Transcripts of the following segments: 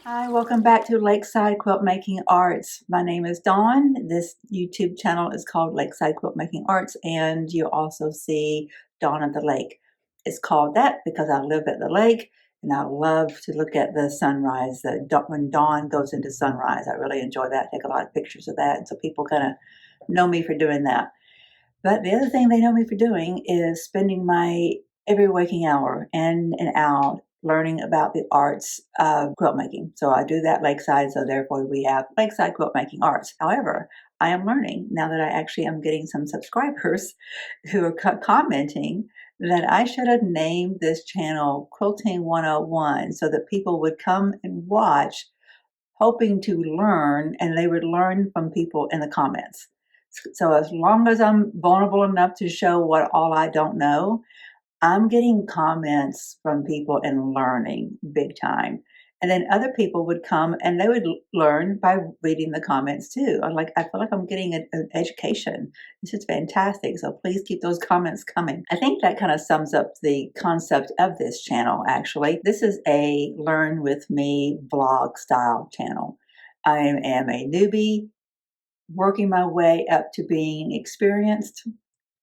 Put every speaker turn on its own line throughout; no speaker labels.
Hi, welcome back to Lakeside Quilt Making Arts. My name is Dawn. This YouTube channel is called Lakeside Quilt Making Arts, and you also see Dawn at the Lake. It's called that because I live at the lake and I love to look at the sunrise, when dawn goes into sunrise. I really enjoy that, take a lot of pictures of that, and so people kind of know me for doing that. But the other thing they know me for doing is spending my every waking hour in and out learning about the arts of quilt making. So I do that lakeside, so therefore we have Lakeside Quilt Making Arts. However, I am learning now that I actually am getting some subscribers who are commenting that I should have named this channel Quilting 101 so that people would come and watch hoping to learn, and they would learn from people in the comments. So as long as I'm vulnerable enough to show what all I don't know, I'm getting comments from people and learning big time. And then other people would come and they would learn by reading the comments too. I feel like I'm getting an education. This is fantastic. So please keep those comments coming. I think that kind of sums up the concept of this channel, actually. This is a Learn With Me vlog style channel. I am a newbie working my way up to being experienced.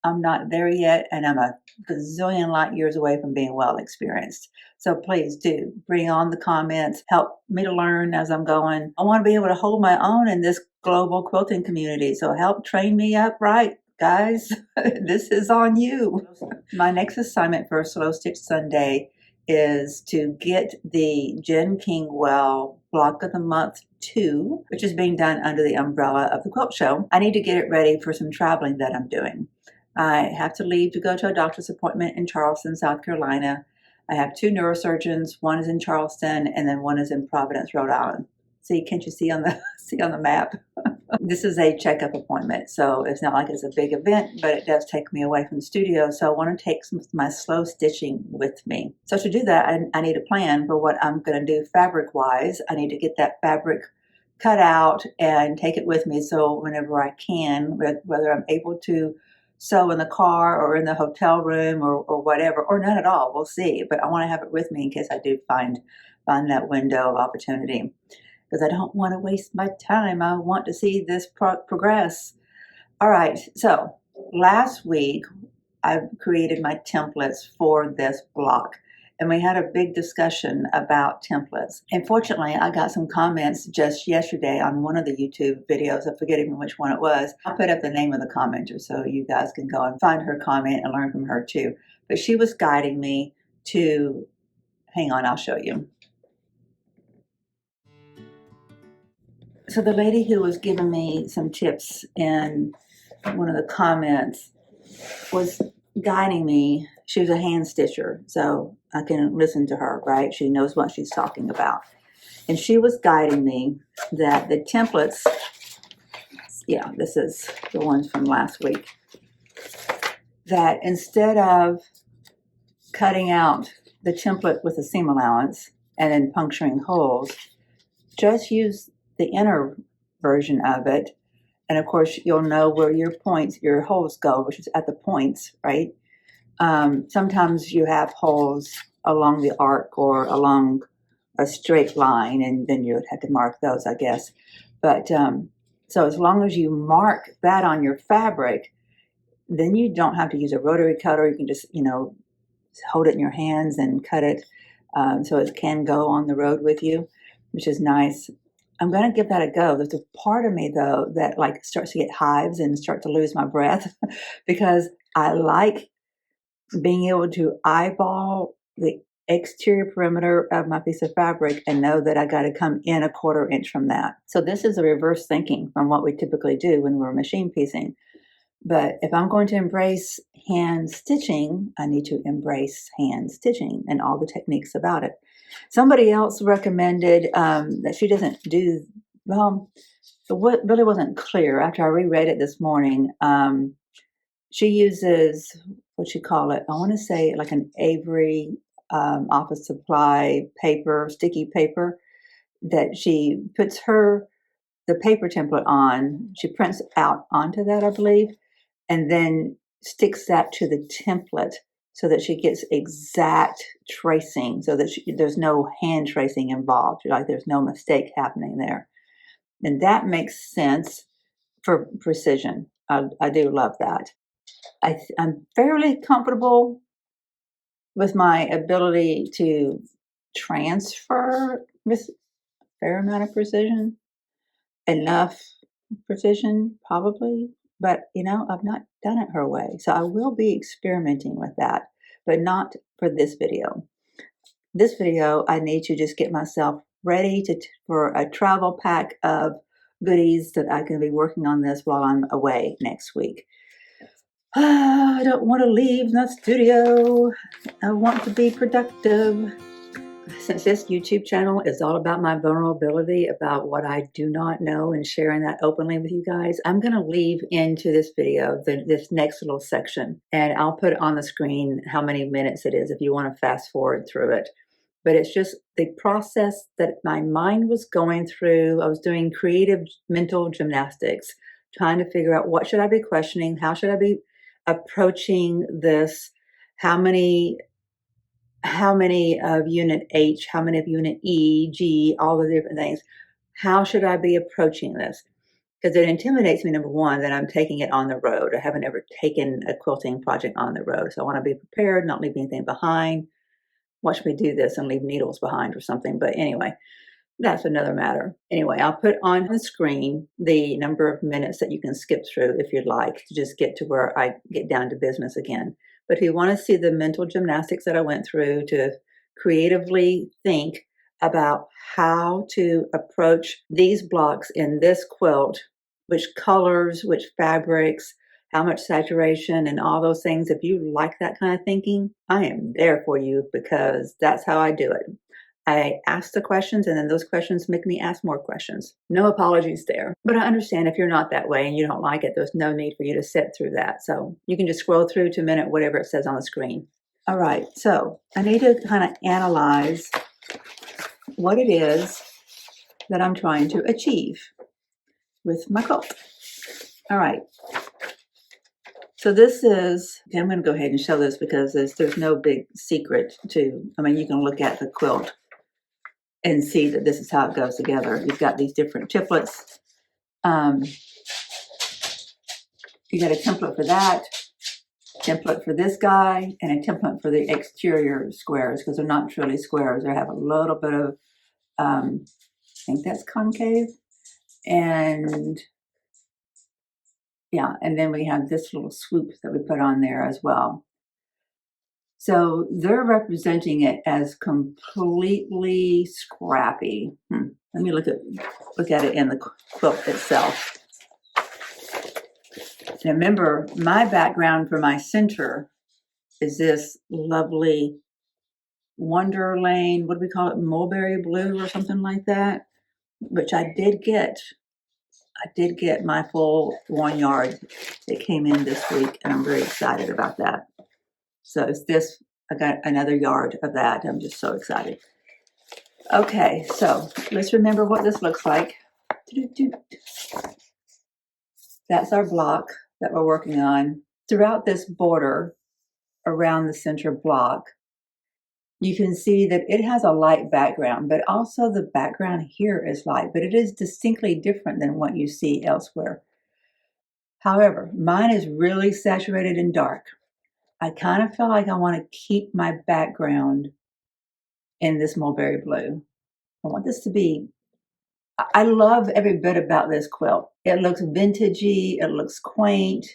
I'm not there yet, and I'm a gazillion light years away from being well experienced. So please do bring on the comments, help me to learn as I'm going. I want to be able to hold my own in this global quilting community. So help train me up right, guys. This is on you. My next assignment for Slow Stitch Sunday is to get the Jen Kingwell Block of the Month 2, which is being done under the umbrella of the Quilt Show. I need to get it ready for some traveling that I'm doing. I have to leave to go to a doctor's appointment in Charleston, South Carolina. I have 2 neurosurgeons. One is in Charleston, and then one is in Providence, Rhode Island. See, can't you see on the map? This is a checkup appointment, so it's not like it's a big event, but it does take me away from the studio. So I want to take some of my slow stitching with me. So to do that, I need a plan for what I'm going to do fabric-wise. I need to get that fabric cut out and take it with me. So whenever I can, whether I'm able to sew in the car or in the hotel room or whatever, or none at all, we'll see. But I want to have it with me in case I do find that window of opportunity, because I don't want to waste my time. I want to see this progress. All right, so last week I created my templates for this block, and we had a big discussion about templates. Unfortunately, I got some comments just yesterday on one of the YouTube videos. I forget even which one it was. I'll put up the name of the commenter so you guys can go and find her comment and learn from her too. But she was guiding me to, hang on, I'll show you. So the lady who was giving me some tips in one of the comments was guiding me. She was a hand stitcher, so I can listen to her, right? She knows what she's talking about. And she was guiding me that the templates, yeah, this is the ones from last week, that instead of cutting out the template with a seam allowance and then puncturing holes, just use the inner version of it. And of course, you'll know where your holes go, which is at the points, right? Sometimes you have holes along the arc or along a straight line, and then you would have to mark those, I guess. But so as long as you mark that on your fabric, then you don't have to use a rotary cutter. You can just, hold it in your hands and cut it so it can go on the road with you, which is nice. I'm going to give that a go. There's a part of me, though, that starts to get hives and start to lose my breath because I like being able to eyeball the exterior perimeter of my piece of fabric and know that I got to come in a 1/4 inch from that. So this is a reverse thinking from what we typically do when we're machine piecing. But if I'm going to embrace hand stitching, I need to embrace hand stitching and all the techniques about it. Somebody else recommended that she doesn't do, well, what really wasn't clear after I reread it this morning. She uses, what you call it, I want to say like an Avery office supply paper, sticky paper, that she puts the paper template on. She prints out onto that, I believe, and then sticks that to the template so that she gets exact tracing, so that there's no hand tracing involved, like there's no mistake happening there. And that makes sense for precision. I do love that. I'm fairly comfortable with my ability to transfer with a fair amount of precision, enough precision probably, but I've not done it her way. So I will be experimenting with that, but not for this video. This video, I need to just get myself ready for a travel pack of goodies that I can be working on this while I'm away next week. I don't want to leave the studio. I want to be productive. Since this YouTube channel is all about my vulnerability, about what I do not know, and sharing that openly with you guys, I'm going to leave into this video this next little section, and I'll put on the screen how many minutes it is if you want to fast forward through it. But it's just the process that my mind was going through. I was doing creative mental gymnastics, trying to figure out what should I be questioning, how should I be approaching this, how many of unit H, how many of unit E, G, all the different things. How should I be approaching this? Because it intimidates me, number one, that I'm taking it on the road. I haven't ever taken a quilting project on the road. So I want to be prepared, not leave anything behind. Watch me do this and leave needles behind or something. But anyway, that's another matter. Anyway, I'll put on the screen the number of minutes that you can skip through if you'd like to just get to where I get down to business again. But if you want to see the mental gymnastics that I went through to creatively think about how to approach these blocks in this quilt, which colors, which fabrics, how much saturation, and all those things, if you like that kind of thinking, I am there for you, because that's how I do it. I ask the questions, and then those questions make me ask more questions. No apologies there. But I understand if you're not that way and you don't like it, there's no need for you to sit through that. So you can just scroll through to minute whatever it says on the screen. All right, so I need to kind of analyze what it is that I'm trying to achieve with my quilt. All right. So this is, I'm going to go ahead and show this because there's no big secret to, you can look at the quilt and see that this is how it goes together. You've got these different templates. You got a template for that, template for this guy, and a template for the exterior squares, because they're not truly squares. They have a little bit of, I think that's concave. And yeah, and then we have this little swoop that we put on there as well. So they're representing it as completely scrappy. Let me look at it in the quilt itself. Now remember, my background for my center is this lovely Wonderlane, what do we call it, mulberry blue or something like that, which I did get. I did get my full 1 yard that came in this week, and I'm very excited about that. So it's this, I got another yard of that. I'm just so excited. Okay, so let's remember what this looks like. That's our block that we're working on. Throughout this border around the center block, you can see that it has a light background, but also the background here is light, but it is distinctly different than what you see elsewhere. However, mine is really saturated and dark. I kind of feel like I want to keep my background in this mulberry blue. I want this to be, I love every bit about this quilt. It looks vintagey, it looks quaint,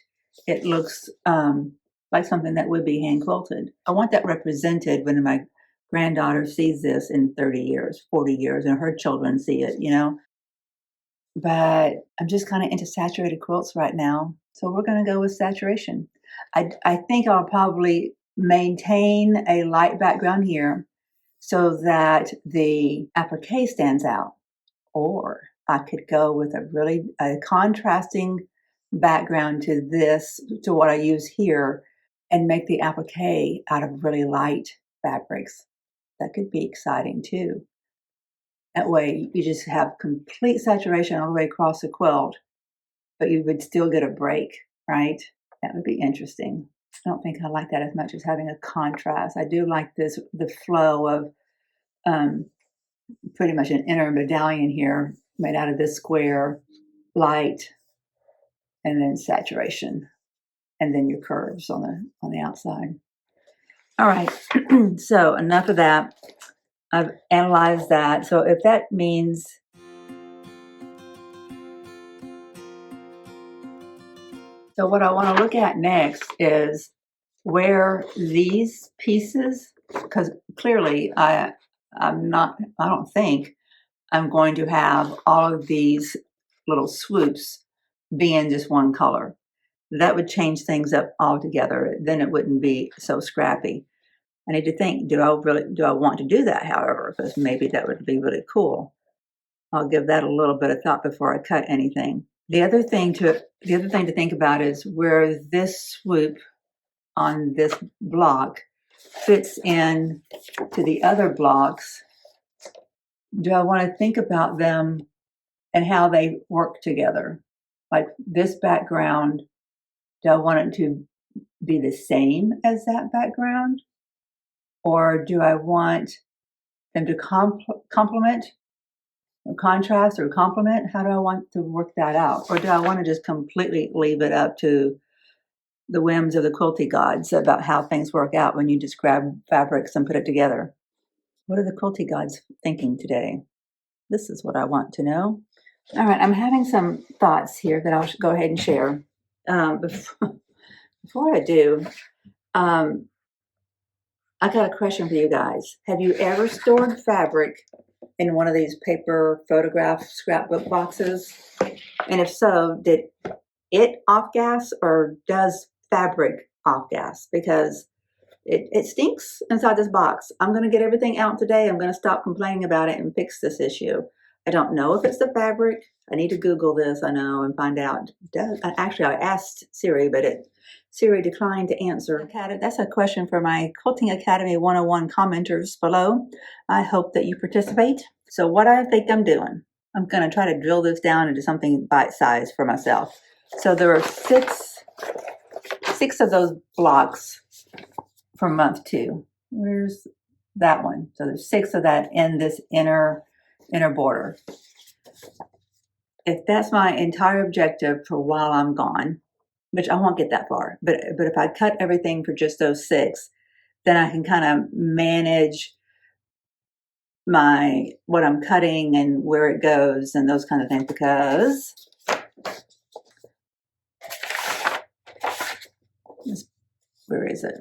it looks like something that would be hand quilted. I want that represented when my granddaughter sees this in 30 years, 40 years, and her children see it, But I'm just kind of into saturated quilts right now. So we're going to go with saturation. I think I'll probably maintain a light background here so that the applique stands out. Or I could go with a contrasting background to what I use here, and make the applique out of really light fabrics. That could be exciting too. That way you just have complete saturation all the way across the quilt, but you would still get a break, right? That would be interesting. don't think I like that as much as having a contrast. I do like the flow of pretty much an inner medallion here made out of this square, light, and then saturation, and then your curves on the outside. All right, so enough of that. I've analyzed that. So if that means so what I want to look at next is where these pieces, because clearly I don't think I'm going to have all of these little swoops being just one color. That would change things up altogether. Then it wouldn't be so scrappy. I need to think, do I want to do that, however, because maybe that would be really cool. I'll give that a little bit of thought before I cut anything. The other thing to think about is where this swoop on this block fits in to the other blocks. Do I want to think about them and how they work together? Like this background, do I want it to be the same as that background? Or do I want them to complement or contrast or complement? How do I want to work that out? Or do I want to just completely leave it up to the whims of the quilty gods about how things work out when you just grab fabrics and put it together? What are the quilty gods thinking today? This is what I want to know. All right, I'm having some thoughts here that I'll go ahead and share. Before I do, I got a question for you guys. Have you ever stored fabric in one of these paper photograph scrapbook boxes? And if so, did it off gas or does fabric off gas? Because it stinks inside this box. I'm going to get everything out today. I'm going to stop complaining about it and fix this issue. I don't know if it's the fabric. I need to Google this, I know, and find out. Actually, I asked Siri, but Siri declined to answer. That's a question for my Quilting Academy 101 commenters below. I hope that you participate. So what I think I'm doing, I'm going to try to drill this down into something bite-sized for myself. So there are six of those blocks for month 2. Where's that one? So there's 6 of that in this inner border. If that's my entire objective for while I'm gone, which I won't get that far, but if I cut everything for just those 6, then I can kind of manage what I'm cutting and where it goes and those kind of things, because where is it?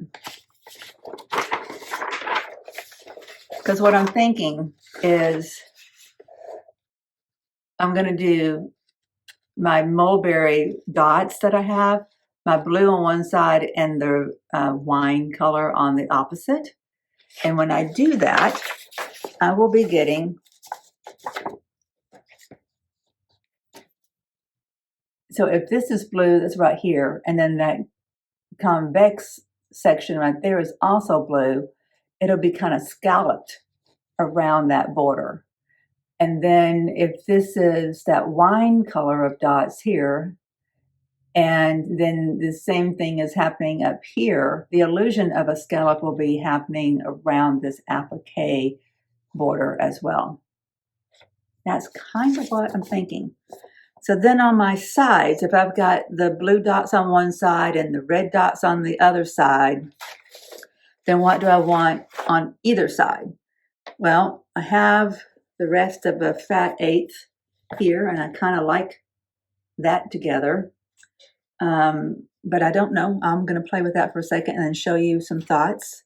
Because what I'm thinking is I'm going to do my mulberry dots that I have, my blue on one side and the wine color on the opposite. And when I do that, I will be getting, so if this is blue, that's right here, and then that convex section right there is also blue, it'll be kind of scalloped around that border. And then if this is that wine color of dots here, and then the same thing is happening up here, the illusion of a scallop will be happening around this applique border as well. That's kind of what I'm thinking. So then on my sides, if I've got the blue dots on one side and the red dots on the other side, then what do I want on either side? Well, I have the rest of a fat 1/8 here, and I kind of like that together. But I don't know. I'm going to play with that for a second and then show you some thoughts.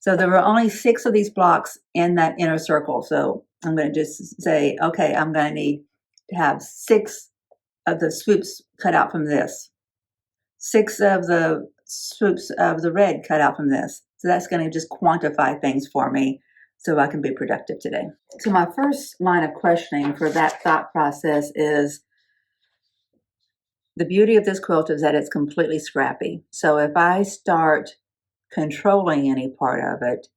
So there were only 6 of these blocks in that inner circle. So I'm going to just say, okay, I'm going to need to have 6 of the swoops cut out from this, 6 of the swoops of the red cut out from this. So that's going to just quantify things for me so I can be productive today. So my first line of questioning for that thought process is, the beauty of this quilt is that it's completely scrappy. So if I start controlling any part of it,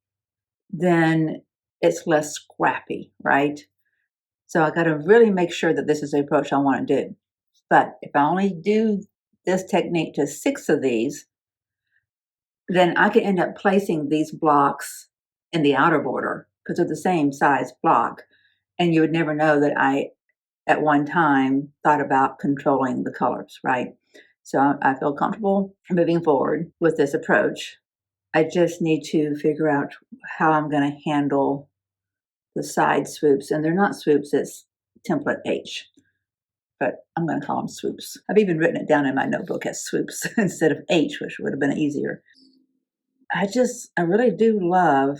then it's less scrappy, right? So I got to really make sure that this is the approach I want to do. But if I only do this technique to 6 of these, then I could end up placing these blocks in the outer border because they're the same size block. And you would never know that I, at one time, thought about controlling the colors, right? So I feel comfortable moving forward with this approach. I just need to figure out how I'm going to handle the side swoops. And they're not swoops, it's template H, but I'm going to call them swoops. I've even written it down in my notebook as swoops instead of H, which would have been easier. I really do love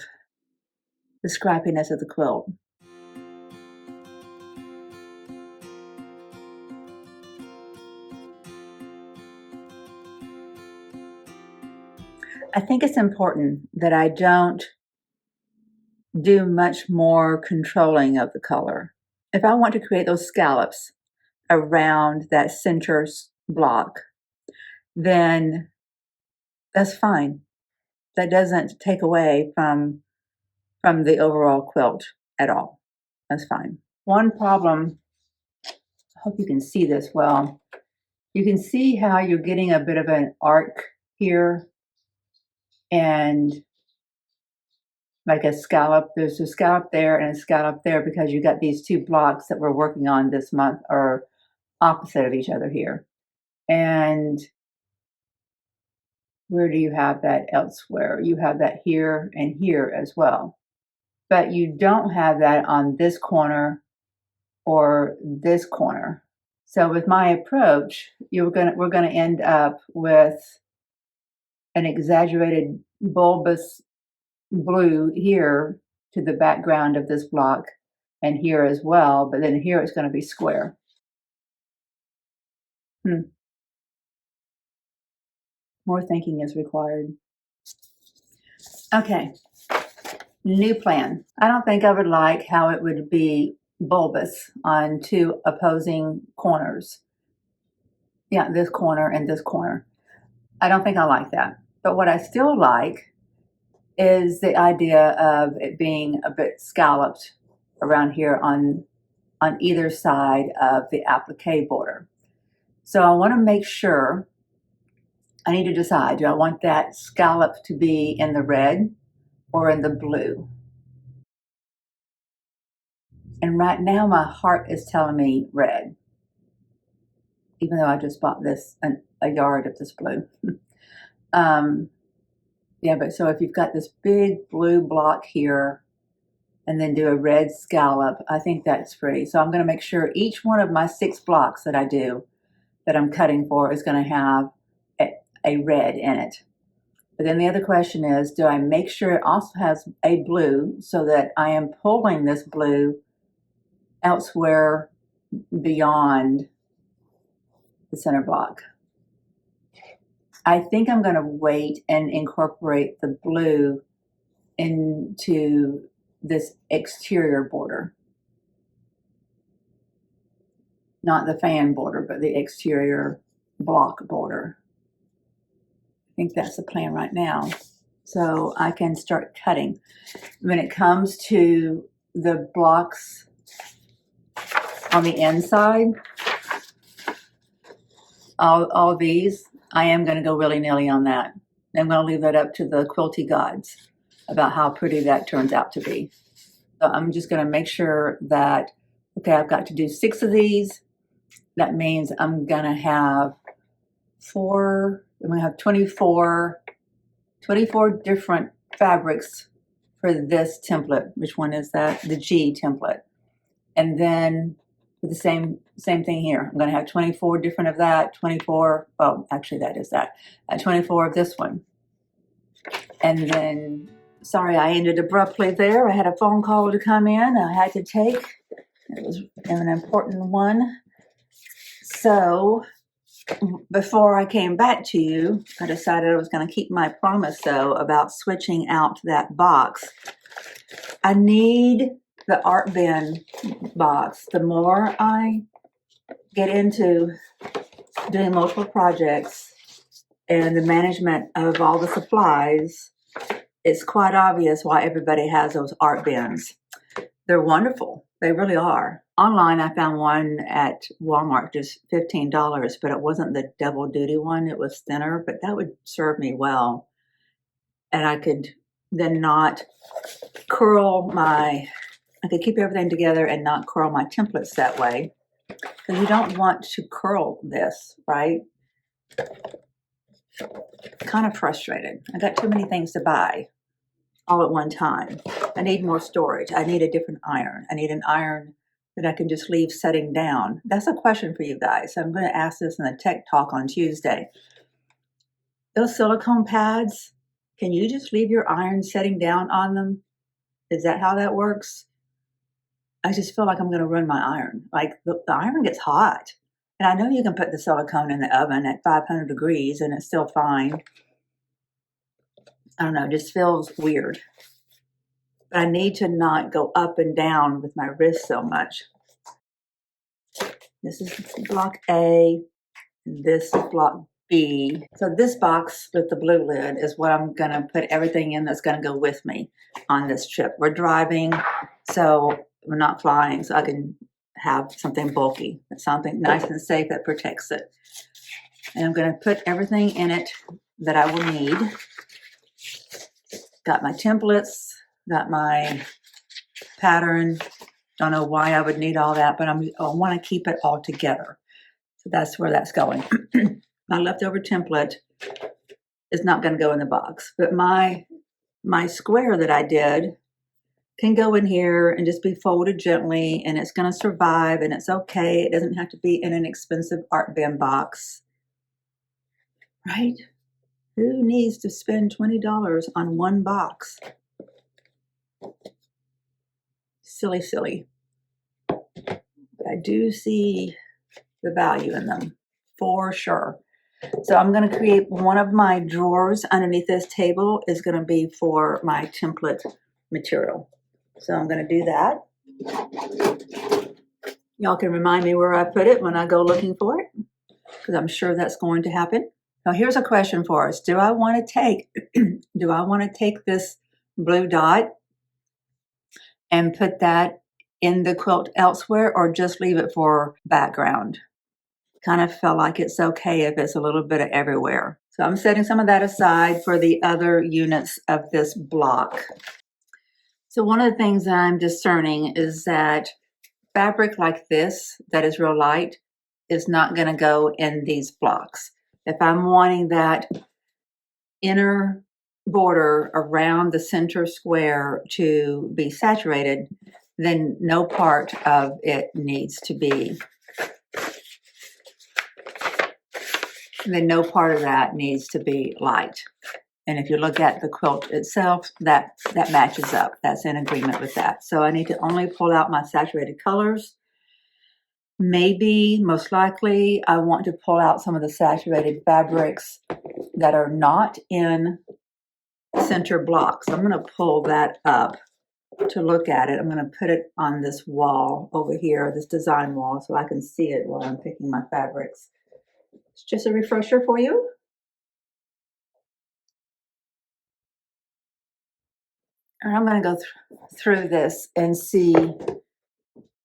the scrappiness of the quilt. I think it's important that I don't do much more controlling of the color. If I want to create those scallops around that center block, then that's fine. That doesn't take away from the overall quilt at all. That's fine. One problem, I hope you can see this well. You can see how you're getting a bit of an arc here and like a scallop. There's a scallop there and a scallop there because you got these two blocks that we're working on this month are opposite of each other here. And where do you have that elsewhere? You have that here and here as well. But you don't have that on this corner or this corner. So with my approach, we're gonna end up with an exaggerated bulbous blue here to the background of this block and here as well, but then here it's going to be square. More thinking is required. Okay, new plan. I don't think I would like how it would be bulbous on two opposing corners. Yeah, this corner and this corner. I don't think I like that. But what I still like is the idea of it being a bit scalloped around here on either side of the applique border. So I want to make sure, I need to decide, do I want that scallop to be in the red or in the blue? And right now my heart is telling me red, even though I just bought this, a yard of this blue. Yeah, but so if you've got this big blue block here and then do a red scallop, I think that's pretty. So I'm going to make sure each one of my 6 blocks that I do, that I'm cutting for, is going to have a red in it. But then the other question is, do I make sure it also has a blue so that I am pulling this blue elsewhere beyond the center block? I think I'm going to wait and incorporate the blue into this exterior border. Not the fan border, but the exterior block border. I think that's the plan right now. So I can start cutting. When it comes to the blocks on the inside, all these, I am going to go willy-nilly on that. I'm going to leave that up to the quilty gods about how pretty that turns out to be. So I'm just going to make sure that, okay, I've got to do 6 of these. That means I'm going to have 24 different fabrics for this template. Which one is that? The G template. And then the same thing here. I'm going to have 24 different of that, 24, oh, actually that is that, 24 of this one. And then, sorry, I ended abruptly there. I had a phone call to come in I had to take. It was an important one. So before I came back to you, I decided I was going to keep my promise, though, about switching out that box. I need the art bin box. The more I get into doing multiple projects and the management of all the supplies, it's quite obvious why everybody has those art bins. They're wonderful. They really are. Online, I found one at Walmart, just $15, but it wasn't the double duty one. It was thinner, but that would serve me well. and I could then not curl I could keep everything together and not curl my templates that way. Because you don't want to curl this, right? Kind of frustrated. I got too many things to buy all at one time. I need more storage. I need a different iron. I need an iron that I can just leave setting down. That's a question for you guys. I'm going to ask this in the tech talk on Tuesday. Those silicone pads, can you just leave your iron setting down on them? Is that how that works? I just feel like I'm going to ruin my iron. Like the iron gets hot. And I know you can put the silicone in the oven at 500 degrees and it's still fine. I don't know, it just feels weird. But I need to not go up and down with my wrist so much. This is block A, and this is block B. So this box with the blue lid is what I'm going to put everything in that's going to go with me on this trip. We're driving, so we're not flying, so I can have something bulky, something nice and safe that protects it. And I'm going to put everything in it that I will need. Got my templates, got my pattern. Don't know why I would need all that, but I want to keep it all together. So that's where that's going. My leftover template is not going to go in the box, but my square that I did can go in here and just be folded gently, and it's going to survive, and it's okay. It doesn't have to be in an expensive art bin box, right? Who needs to spend $20 on one box? Silly, silly. But I do see the value in them for sure. So I'm going to create one of my drawers underneath this table is going to be for my template material. So I'm going to do that. Y'all can remind me where I put it when I go looking for it, because I'm sure that's going to happen. Now here's a question for us. Do I want to take this blue dot and put that in the quilt elsewhere, or just leave it for background? Kind of felt like it's okay if it's a little bit of everywhere. So I'm setting some of that aside for the other units of this block. So one of the things that I'm discerning is that fabric like this, that is real light, is not going to go in these blocks. If I'm wanting that inner border around the center square to be saturated, then no part of it needs to be. Then no part of that needs to be light. And if you look at the quilt itself, that matches up. That's in agreement with that. So I need to only pull out my saturated colors. Maybe, most likely, I want to pull out some of the saturated fabrics that are not in center blocks. I'm going to pull that up to look at it. I'm going to put it on this wall over here, this design wall, so I can see it while I'm picking my fabrics. It's just a refresher for you. And I'm going to go through this and see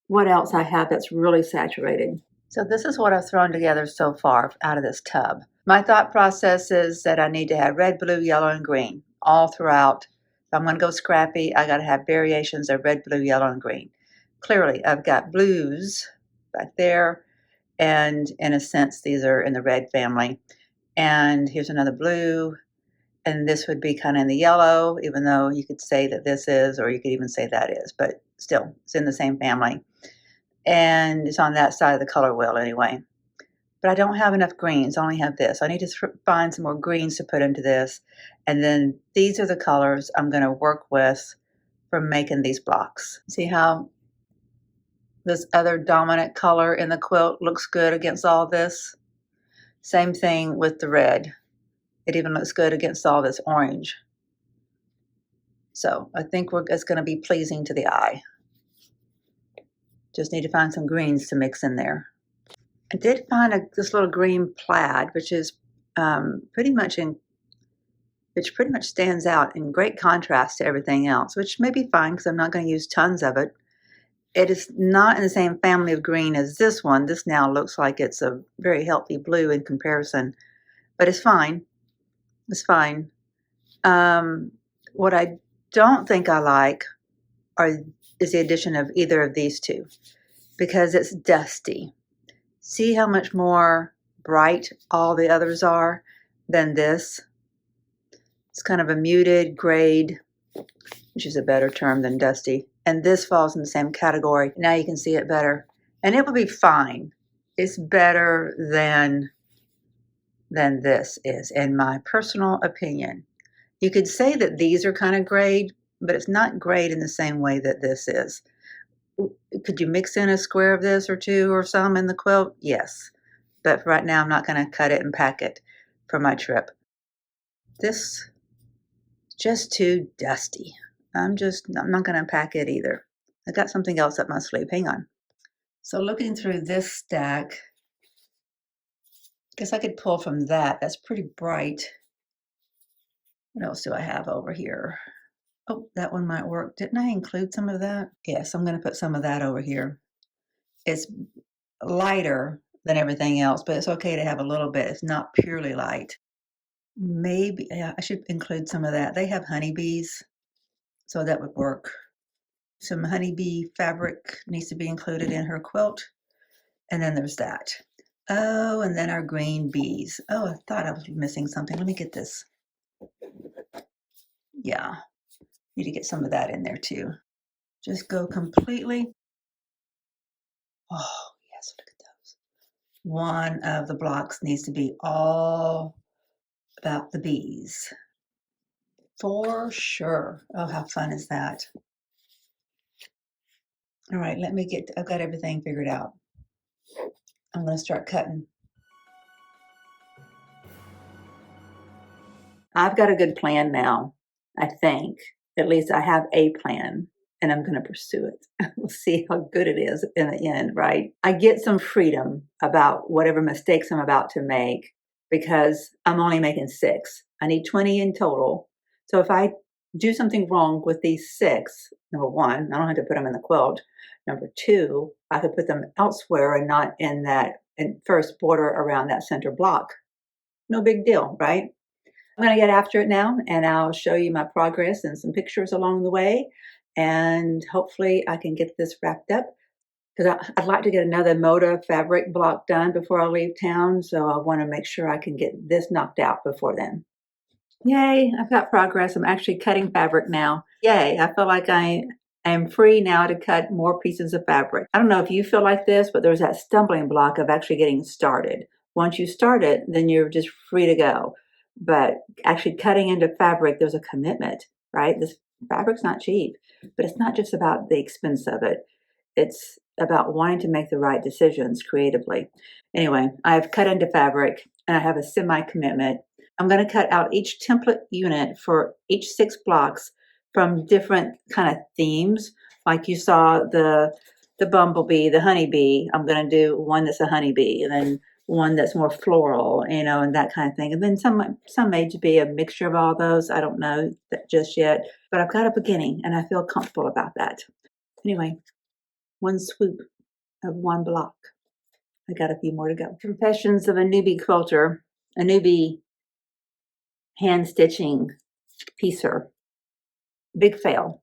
what else I have that's really saturated. So this is what I've thrown together so far out of this tub. My thought process is that I need to have red, blue, yellow, and green all throughout. If I'm going to go scrappy, I got to have variations of red, blue, yellow, and green. Clearly, I've got blues back there, and in a sense, these are in the red family. And here's another blue, and this would be kind of in the yellow, even though you could say that this is, or you could even say that is, but still, it's in the same family. And it's on that side of the color wheel anyway. But I don't have enough greens. I only have this. I need to find some more greens to put into this. And then these are the colors I'm going to work with for making these blocks. See how this other dominant color in the quilt looks good against all this? Same thing with the red. It even looks good against all this orange. So I think it's going to be pleasing to the eye. Just need to find some greens to mix in there. I did find this little green plaid, which is pretty much stands out in great contrast to everything else, which may be fine because I'm not going to use tons of it. It is not in the same family of green as this one. This now looks like it's a very healthy blue in comparison, but it's fine. It's fine. What I don't think I like is the addition of either of these two because it's dusty. See how much more bright all the others are than this? It's kind of a muted grade, which is a better term than dusty. And this falls in the same category. Now you can see it better. And it will be fine. It's better than this is, in my personal opinion. You could say that these are kind of grayed, but it's not grayed in the same way that this is. Could you mix in a square of this or two or some in the quilt? Yes. But for right now, I'm not going to cut it and pack it for my trip. This is just too dusty. I'm not going to pack it either. I got something else up my sleeve. Hang on. So looking through this stack, I guess I could pull from that. That's pretty bright. What else do I have over here? Oh, that one might work. Didn't I include some of that? Yes, I'm going to put some of that over here. It's lighter than everything else, but it's okay to have a little bit. It's not purely light. Maybe, yeah, I should include some of that. They have honeybees, so that would work. Some honeybee fabric needs to be included in her quilt. And then there's that. Oh, and then our green bees. Oh, I thought I was missing something. Let me get this. Yeah, need to get some of that in there too. Just go completely. Oh, yes, look at those. One of the blocks needs to be all about the bees. For sure. Oh, how fun is that? All right, I've got everything figured out. I'm going to start cutting. I've got a good plan now, I think. At least I have a plan, and I'm going to pursue it. We'll see how good it is in the end, right? I get some freedom about whatever mistakes I'm about to make because I'm only making 6. I need 20 in total. So if I do something wrong with these 6, number 1, I don't have to put them in the quilt. Number 2, I could put them elsewhere and not in that first border around that center block. No big deal, right? I'm going to get after it now, and I'll show you my progress and some pictures along the way. And hopefully I can get this wrapped up because I'd like to get another Moda fabric block done before I leave town. So I want to make sure I can get this knocked out before then. Yay, I've got progress. I'm actually cutting fabric now. Yay, I feel like I am free now to cut more pieces of fabric. I don't know if you feel like this, but there's that stumbling block of actually getting started. Once you start it, then you're just free to go. But actually cutting into fabric, there's a commitment, right? This fabric's not cheap, but it's not just about the expense of it. It's about wanting to make the right decisions creatively. Anyway, I've cut into fabric and I have a semi-commitment. I'm going to cut out each template unit for each 6 blocks from different kind of themes. Like you saw the bumblebee, the honeybee. I'm going to do one that's a honeybee, and then one that's more floral, and that kind of thing. And then some may be a mixture of all those. I don't know that just yet, but I've got a beginning, and I feel comfortable about that. Anyway, one swoop of one block. I got a few more to go. Confessions of a newbie quilter, a newbie hand stitching piecer. Big fail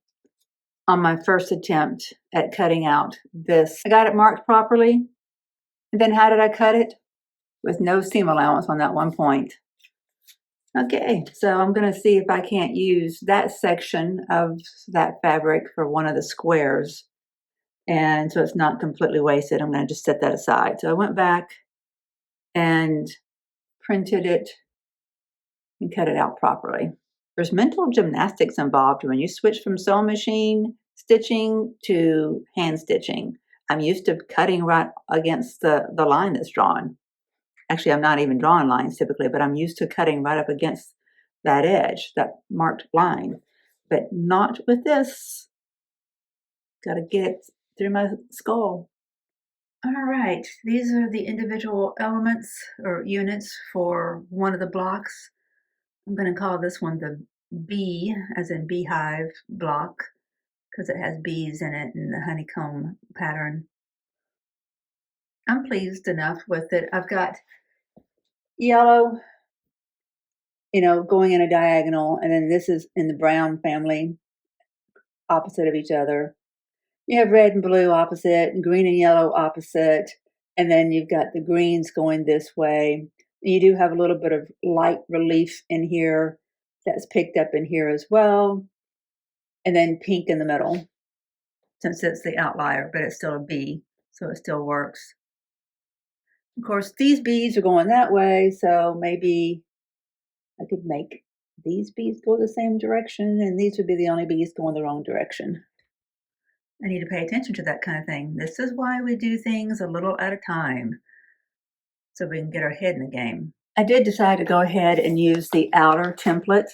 on my first attempt at cutting out this. I got it marked properly. And then how did I cut it? With no seam allowance on that one point. Okay, so I'm going to see if I can't use that section of that fabric for one of the squares. And so it's not completely wasted. I'm going to just set that aside. So I went back and printed it and cut it out properly. There's mental gymnastics involved when you switch from sewing machine stitching to hand stitching. I'm used to cutting right against the line that's drawn. Actually, I'm not even drawing lines typically, but I'm used to cutting right up against that edge, that marked line. But not with this. Got to get it through my skull. All right, these are the individual elements or units for one of the blocks. I'm going to call this one the bee, as in beehive block, because it has bees in it and the honeycomb pattern. I'm pleased enough with it. I've got yellow going in a diagonal, and then this is in the brown family, opposite of each other. You have red and blue opposite, and green and yellow opposite, and then you've got the greens going this way. You do have a little bit of light relief in here that's picked up in here as well, and then pink in the middle, since it's the outlier, but it's still a bee, so it still works. Of course, these bees are going that way, so maybe I could make these bees go the same direction, and these would be the only bees going the wrong direction. I need to pay attention to that kind of thing. This is why we do things a little at a time, so we can get our head in the game. I did decide to go ahead and use the outer template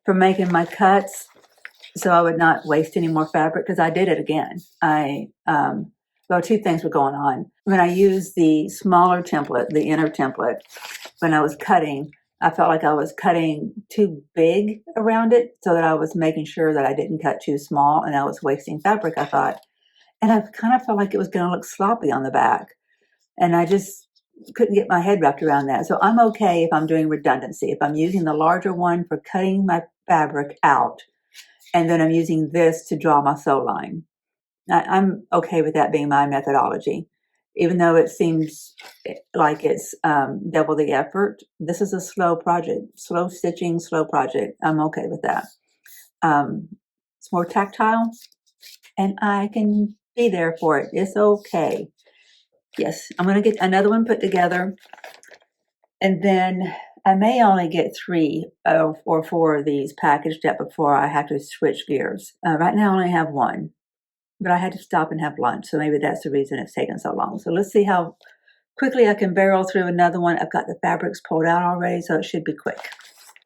for making my cuts, so I would not waste any more fabric, because I did it again. Well, two things were going on. When I used the smaller template, the inner template, when I was cutting, I felt like I was cutting too big around it, so that I was making sure that I didn't cut too small, and I was wasting fabric, I thought. And I kind of felt like it was going to look sloppy on the back. And I just couldn't get my head wrapped around that. So I'm okay if I'm doing redundancy. If I'm using the larger one for cutting my fabric out, and then I'm using this to draw my sew line, I'm okay with that being my methodology. Even though it seems like it's double the effort, this is a slow project, slow stitching, slow project. I'm okay with that. It's more tactile, and I can be there for it. It's okay. Yes, I'm going to get another one put together, and then I may only get 3 or 4 of these packaged up before I have to switch gears. Right now I only have 1. But I had to stop and have lunch, so maybe that's the reason it's taken so long. So let's see how quickly I can barrel through another one. I've got the fabrics pulled out already, so it should be quick.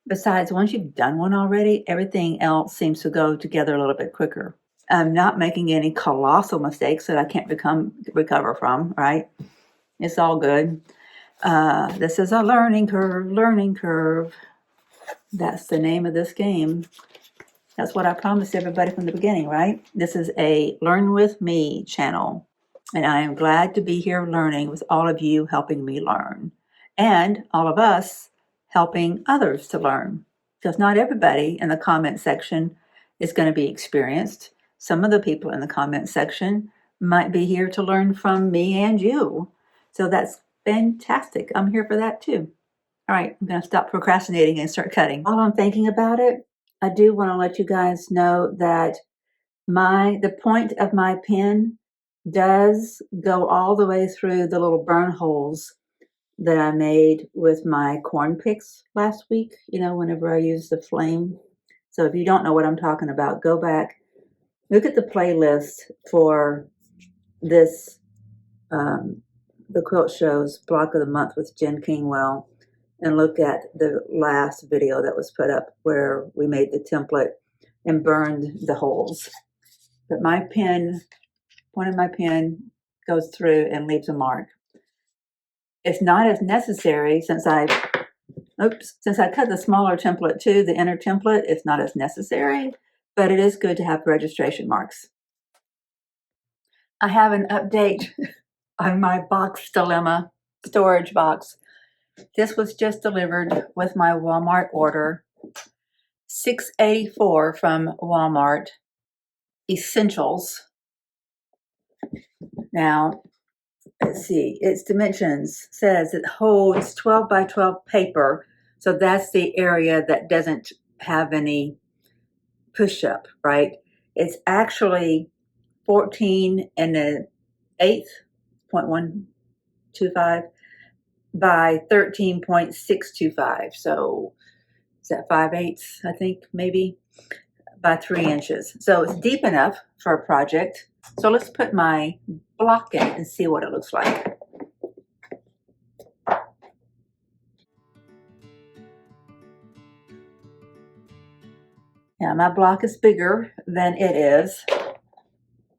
Besides, once you've done one already, everything else seems to go together a little bit quicker. I'm not making any colossal mistakes that I can't recover from, right? It's all good. This is a learning curve. That's the name of this game. That's what I promised everybody from the beginning, right? This is a Learn With Me channel, and I am glad to be here learning with all of you helping me learn, and all of us helping others to learn, because not everybody in the comment section is going to be experienced. Some of the people in the comment section might be here to learn from me and you, so that's fantastic. I'm here for that too. All right, I'm going to stop procrastinating and start cutting. While I'm thinking about it, I do want to let you guys know that the point of my pen does go all the way through the little burn holes that I made with my corn picks last week, whenever I used the flame. So if you don't know what I'm talking about, go back, look at the playlist for this, the Quilt Show's Block of the Month with Jen Kingwell, and look at the last video that was put up where we made the template and burned the holes. But my pen, point of my pen goes through and leaves a mark. It's not as necessary since I cut the smaller template too, the inner template, it's not as necessary, but it is good to have registration marks. I have an update on my box dilemma storage box. This was just delivered with my Walmart order. $6.84 from Walmart. Essentials. Now, let's see. Its dimensions says it holds 12 by 12 paper. So that's the area that doesn't have any push-up, right? It's actually 14 and an eighth, 0.125 by 13.625. So is that 5/8, I think, maybe, by 3 inches. So it's deep enough for a project. So let's put my block in and see what it looks like. Yeah, my block is bigger than it is.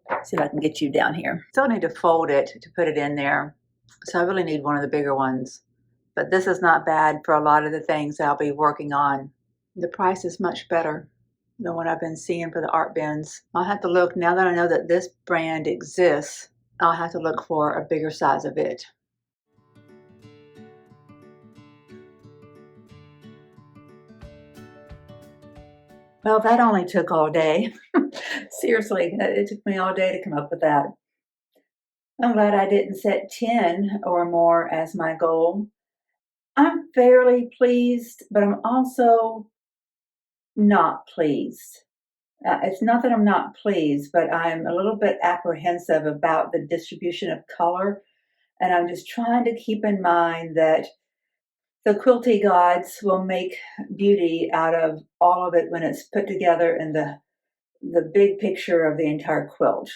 Let's see if I can get you down here. Still need to fold it to put it in there. So I really need one of the bigger ones. But this is not bad for a lot of the things I'll be working on. The price is much better than what I've been seeing for the art bins. I'll have to look, now that I know that this brand exists, I'll have to look for a bigger size of it. Well, that only took all day. Seriously, it took me all day to come up with that. I'm glad I didn't set 10 or more as my goal. I'm fairly pleased, but I'm also not pleased. It's not that I'm not pleased, but I'm a little bit apprehensive about the distribution of color. And I'm just trying to keep in mind that the quilty gods will make beauty out of all of it when it's put together in the big picture of the entire quilt.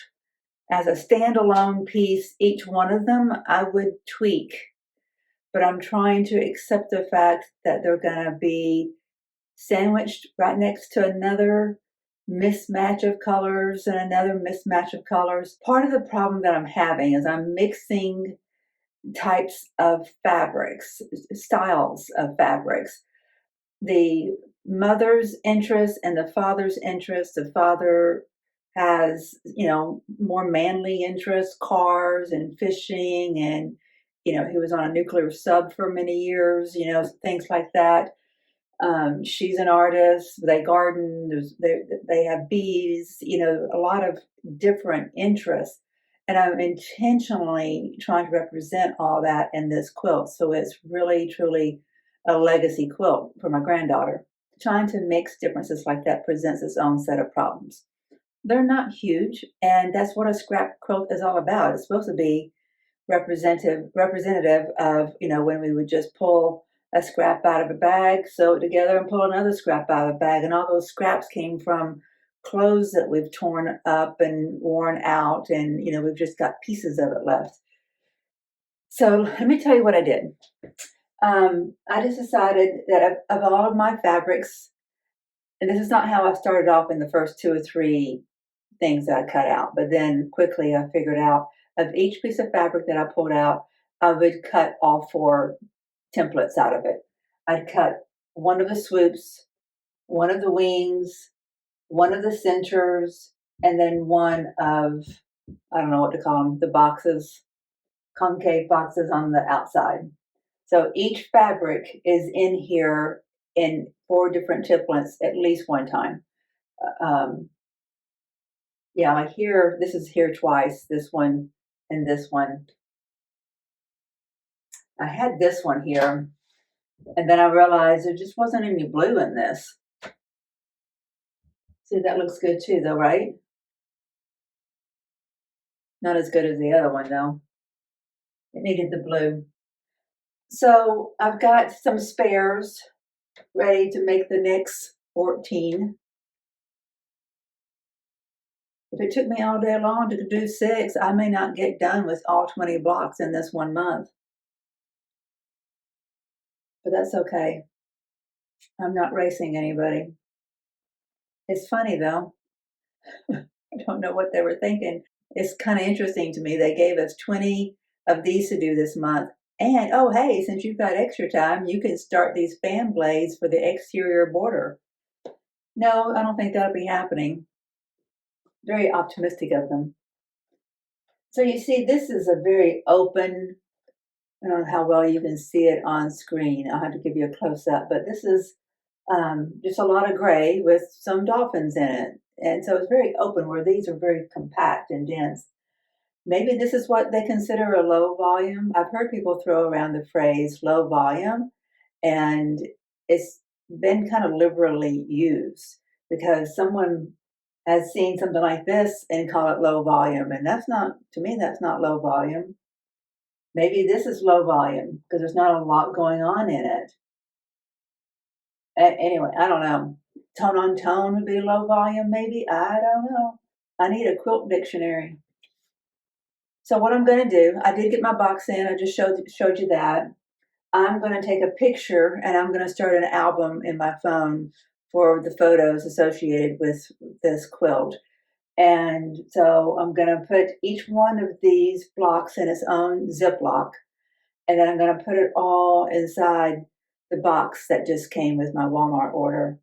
As a standalone piece, each one of them I would tweak, but I'm trying to accept the fact that they're going to be sandwiched right next to another mismatch of colors and another mismatch of colors. Part of the problem that I'm having is I'm mixing types of fabrics, styles of fabrics. The mother's interest and the father's interest. The father has, more manly interests, cars and fishing, and, he was on a nuclear sub for many years, things like that. She's an artist. They garden. They have bees. A lot of different interests, and I'm intentionally trying to represent all that in this quilt. So it's really, truly a legacy quilt for my granddaughter. Trying to mix differences like that presents its own set of problems. They're not huge, and that's what a scrap quilt is all about. It's supposed to be representative of, when we would just pull a scrap out of a bag, sew it together, and pull another scrap out of a bag. And all those scraps came from clothes that we've torn up and worn out, and we've just got pieces of it left. So let me tell you what I did. I just decided that of all of my fabrics, and this is not how I started off in the first 2 or 3 things that I cut out, but then quickly I figured out of each piece of fabric that I pulled out, I would cut all 4 templates out of it. I'd cut one of the swoops, one of the wings, one of the centers, and then one of, I don't know what to call them, the boxes, concave boxes on the outside. So each fabric is in here in 4 different templates at least one time. Like here, this is here twice, this one and this one. I had this one here, and then I realized there just wasn't any blue in this. See, that looks good too, though, right? Not as good as the other one, though. It needed the blue. So I've got some spares ready to make the next 14. If it took me all day long to do 6, I may not get done with all 20 blocks in this 1 month. But that's okay. I'm not racing anybody. It's funny, though. I don't know what they were thinking. It's kind of interesting to me. They gave us 20 of these to do this month. And, oh, hey, since you've got extra time, you can start these fan blades for the exterior border. No, I don't think that'll be happening. Very optimistic of them. So you see, this is a very open, I don't know how well you can see it on screen. I'll have to give you a close-up. But this is just a lot of gray with some dolphins in it. And so it's very open, where these are very compact and dense. Maybe this is what they consider a low volume. I've heard people throw around the phrase low volume, and it's been kind of liberally used because someone has seen something like this and call it low volume. And that's not, to me, that's not low volume. Maybe this is low volume because there's not a lot going on in it. Anyway, I don't know. Tone on tone would be low volume, maybe. I don't know. I need a quilt dictionary. So what I'm going to do, I did get my box in. I just showed you that. I'm going to take a picture and I'm going to start an album in my phone for the photos associated with this quilt. And so I'm going to put each one of these blocks in its own Ziploc. And then I'm going to put it all inside the box that just came with my Walmart order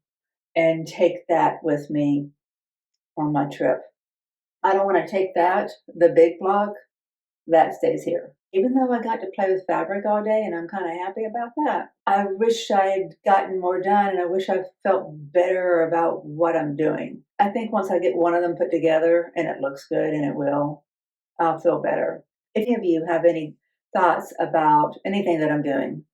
and take that with me on my trip. I don't want to take that, the big block, that stays here. Even though I got to play with fabric all day and I'm kind of happy about that, I wish I'd gotten more done and I wish I felt better about what I'm doing. I think once I get one of them put together and it looks good, and it will, I'll feel better. If any of you have any thoughts about anything that I'm doing,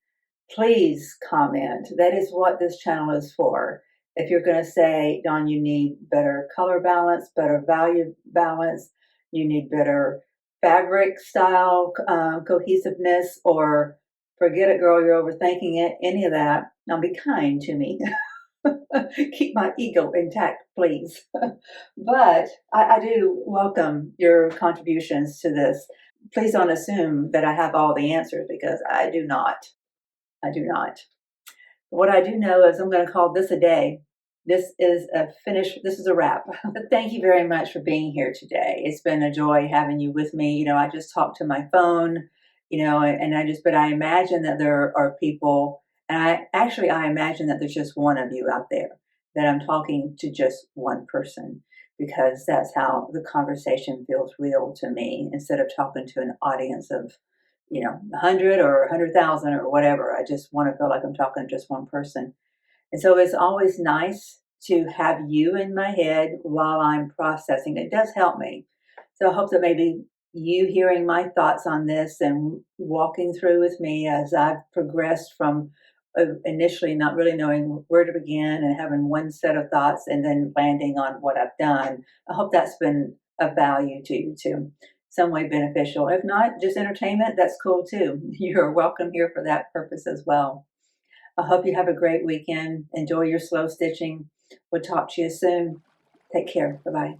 please comment. That is what this channel is for. If you're going to say, Dawn, you need better color balance, better value balance, you need better fabric style cohesiveness, or forget it, girl, you're overthinking it, any of that, now be kind to me. Keep my ego intact, please. But I do welcome your contributions to this. Please don't assume that I have all the answers, because I do not. I do not. What I do know is I'm going to call this a day. This is a finish. This is a wrap. Thank you very much for being here today. It's been a joy having you with me. I just talked to my phone, and but I imagine that there are people, and I imagine that there's just one of you out there, that I'm talking to just one person, because that's how the conversation feels real to me, instead of talking to an audience of 100 or 100,000 or whatever. I just want to feel like I'm talking to just one person. And so it's always nice to have you in my head while I'm processing. It does help me. So I hope that maybe you hearing my thoughts on this and walking through with me as I've progressed from initially not really knowing where to begin and having one set of thoughts and then landing on what I've done. I hope that's been of value to you too, some way beneficial. If not, just entertainment, that's cool too. You're welcome here for that purpose as well. I hope you have a great weekend. Enjoy your slow stitching. We'll talk to you soon. Take care. Bye bye.